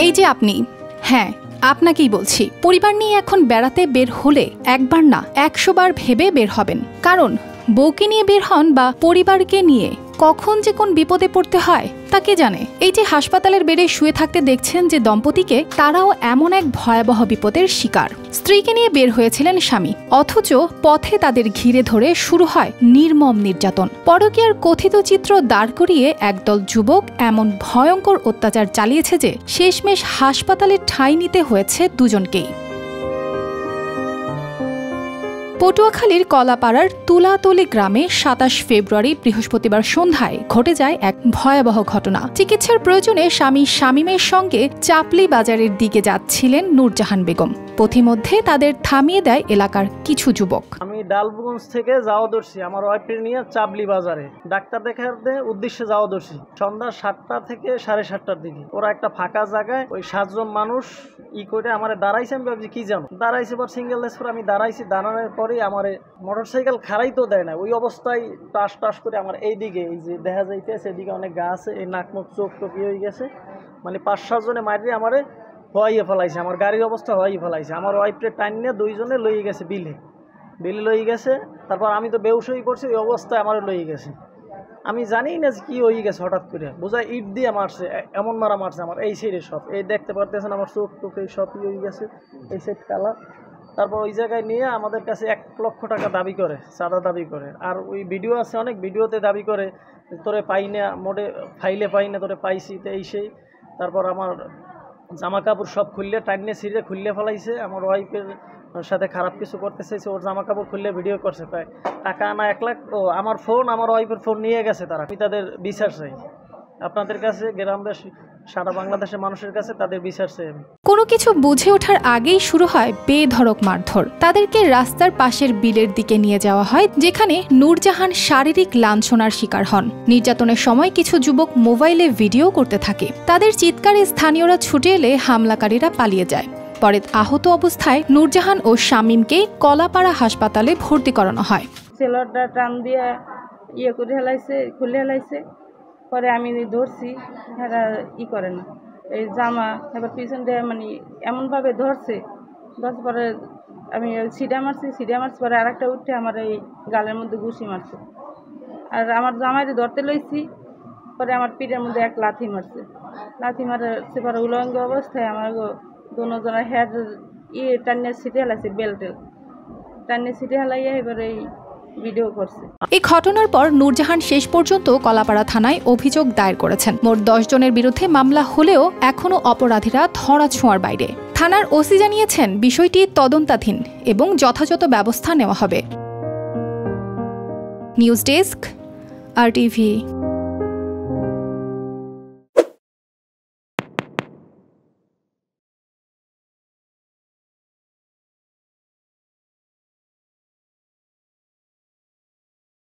এই যে আপনি, হ্যাঁ আপনাকেই বলছি, পরিবার নিয়ে এখন বেড়াতে বের হলে একবার না 100 বার ভেবে বের হবেন। কারণ বউকে নিয়ে বের হন বা পরিবারকে নিয়ে কখন যে কোন বিপদে পড়তে হয় তা কে জানে। এই যে হাসপাতালের বেডে শুয়ে থাকতে দেখছেন যে দম্পতিকে, তারাও এমন এক ভয়াবহ বিপদের শিকার। স্ত্রীকে নিয়ে বের হয়েছিলেন স্বামী, অথচ পথে তাদের ঘিরে ধরে শুরু হয় নির্মম নির্যাতন। পরকীয়ার কথিত চিত্র দাঁড় করিয়ে একদল যুবক এমন ভয়ঙ্কর অত্যাচার চালিয়েছে যে শেষমেশ হাসপাতালে ঠাঁই নিতে হয়েছে দুজনকেই। পটুয়াখালীর কলাপাড়ার তুলাতলি গ্রামে ২৭ ফেব্রুয়ারি বৃহস্পতিবার সন্ধ্যায় ঘটে যায় এক ভয়াবহ ঘটনা। চিকিৎসার প্রয়োজনে স্বামী শামীমের সঙ্গে চাপলি বাজারের দিকে যাচ্ছিলেন নূরজাহান বেগম। পথিমধ্যে তাদের থামিয়ে দেয় এলাকার কিছু যুবক। আমি ডালবগঞ্জ থেকে যাওয়া দর্শি, আমার ওয়াইফের নিয়ে চাপলি বাজারে ডাক্তার দেখাতে উদ্দেশ্যে যাওয়া দর্শি। সন্ধ্যা 7টা থেকে 7:30টার দিকে ওরা একটা ফাঁকা জায়গায় ওই 7 জন মানুষ করে আমার দাঁড়াইছে। আমি ভাবছি কি জানো, দাঁড়াইছে পর সিঙ্গেল লেস করে আমি দাঁড়াইছি। দাঁড়ানোর পরে আমার মোটরসাইকেল খাড়াই তো দেয় না, ওই অবস্থায় টাস টাস করে আমার এইদিকে, এই যে দেখা যাইতেছে এদিকে অনেক গা আছে, এই নাক মুখ চোখ টোক হয়ে গেছে, মানে 5-7 জনে মারিয়ে আমারে হওয়াইয়ে ফেলাইছে। আমার গাড়ির অবস্থা হওয়াই ফেলাইছে। আমার ওয়াইফকে টাইন নিয়ে 2 জনে লইয়ে গেছে বিলে লইয়ে গেছে। তারপর আমি তো বেহুশ হয়ে পড়ছি, ওই অবস্থায় আমার লইয়ে গেছে। আমি জানি না যে কি হয়ে গেছে, হঠাৎ করে বোঝা ইট দিয়ে মারছে, এমন মারা মারছে আমার এই সাইডে সব, এই দেখতে পারতেছেন আমার চোখ টোক এই সবই হয়ে গেছে, এই সাইড কালার। তারপর ওই জায়গায় নিয়ে আমাদের কাছে 1 লক্ষ টাকা দাবি করে, চাঁদা দাবি করে। আর ওই ভিডিও আছে অনেক, ভিডিওতে দাবি করে তোরে পাই না, মোটে ফাইলে পাই না, তোরে পাইছি তো এই সেই। তারপর আমার জামা কাপড় সব খুললে টাইনে ছিঁড়ে খুললে ফেলাইছে। আমার ওয়াইফের সাথে খারাপ কিছু করতে চাইছে, ওর জামা কাপড় খুললে ভিডিও করছে। প্রায় টাকা আনা 1 লাখ। ও আমার ফোন, আমার ওয়াইফের ফোন নিয়ে গেছে তারা। আমি তাদের বিচার চাই আপনাদের কাছে, গ্রামবাসী সারা বাংলাদেশের মানুষের কাছে তাদের বিচার চাই আমি। কোনো কিছু বুঝে ওঠার আগেই শুরু হয় বেধড়ক মারধর। তাদেরকে রাস্তার পাশের বিলের দিকে নিয়ে যাওয়া হয়, যেখানে নূরজাহান শারীরিক লাঞ্ছনার শিকার হন। নির্যাতনের সময় কিছু যুবক মোবাইলে ভিডিও করতে থাকে। তাদের চিৎকারে স্থানীয়রা ছুটে এলে হামলাকারীরা পালিয়ে যায়। পরে আহত অবস্থায় নূরজাহান ও শামীমকে কলাপাড়া হাসপাতালে ভর্তি করানো হয়। সেলরটা টান দিয়ে করে হেলাইছে, খুলে হেলাইছে। পরে আমি ধরছি, এরা করে না, এই জামা এবার পিছন দিয়ে মানে এমনভাবে ধরছে পরে আমি সিডা মারছি পরে আরেকটা উঠে আমার এই গালের মধ্যে ঘুষি মারছে। আর আমার জামাইরে ধরতে লইছি, পরে আমার পিঠের মধ্যে এক লাথি মারছে। লাথি মারছে পরে উলঙ্গ অবস্থায় আমার দুজনের হেড টানিয়ে ছিটে হেলাইছে, বেল্টেল টানিয়ে ছিটে হেলাইয়া এবার এই ভিডিও করছে। এই ঘটনার পর নূরজাহান শেষ পর্যন্ত কলাপাড়া থানায় অভিযোগ দায়ের করেছেন। মোট 10 জনের বিরুদ্ধে মামলা হলেও এখনো অপরাধীরা ধরাছোঁয়ার বাইরে। থানার ওসি জানিয়েছেন বিষয়টি তদন্তাধীন এবং যথাযথ ব্যবস্থা নেওয়া হবে। News desk, RTV।